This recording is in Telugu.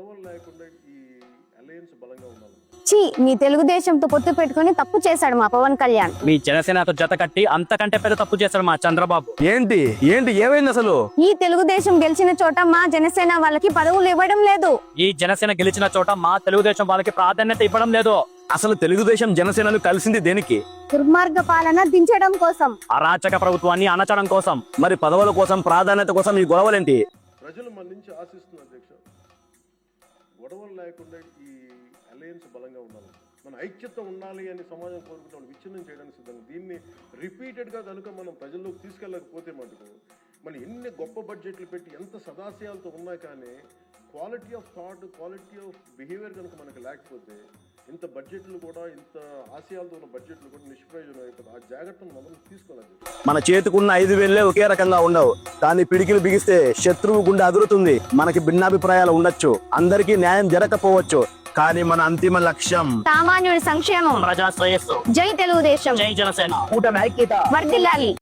గొడవలు లేకుండా ఈ అలయన్స్ బలంగా ఉండాలి. మీ తెలుగుదేశంతో పొత్తు పెట్టుకుని తప్పు చేశాడు మా పవన్ కళ్యాణ్. మీ జనసేనతో జత కట్టి అంతకంటే పెద్ద తప్పు చేశాడు మా చంద్రబాబు. ఏంటి ఏంటి ఏమైంది అసలు? ఈ తెలుగుదేశం గెలిచిన చోట మా జనసేన వాళ్ళకి పదవులు ఇవ్వడం లేదు. ఈ జనసేన గెలిచిన చోట మా తెలుగుదేశం వాళ్ళకి ప్రాధాన్యత ఇవ్వడం లేదు. అసలు తెలుగుదేశం జనసేనలు కలిసింది దేనికి? దుర్మార్గ పాలన దించడం కోసం, అరాచక ప్రభుత్వాన్ని అణచడం కోసం. మరి పదవుల కోసం ప్రాధాన్యత కోసం ఈ గొడవలేంటి? ప్రజలు మన నుంచి ఆశిస్తున్నారు అధ్యక్ష, గొడవలు లేకుండా ఈ అలయన్స్ బలంగా ఉండాలి, మన ఐక్యత ఉండాలి అని సమాజం కోరుకుంటే వాళ్ళు విచ్ఛిన్నం చేయడానికి సిద్ధంగా. దీన్ని రిపీటెడ్గా కనుక మనం ప్రజల్లోకి తీసుకెళ్ళకపోతే మటుకు మనం ఎన్ని గొప్ప బడ్జెట్లు పెట్టి ఎంత సదాశయాలతో ఉన్నా కానీ quality of thought, quality of behaviour కనుక మనకు లేకపోతే ఇంత బడ్జెట్లు కూడా, ఇంత ఆశయాలతో ఉన్న బడ్జెట్లు కూడా నిష్ప్రయోజనం అయిపోతుంది. ఆ జాగ్రత్తను మనం తీసుకోవాలి. మన చేతికున్న 5,000 ఒకే రకంగా ఉండవు, కానీ పిడికిలు బిగిస్తే శత్రువు గుండె అదురుతుంది. మనకి భిన్నాభిప్రాయాలు ఉండొచ్చు, అందరికీ న్యాయం జరగకపోవచ్చు, కానీ మన అంతిమ లక్ష్యం సామాన్యుడి సంక్షేమం, ప్రజా శ్రేయస్సు. జై తెలుగుదేశం, జై జనసేన. కూటమి ఐక్యత వర్ధిల్లాలి.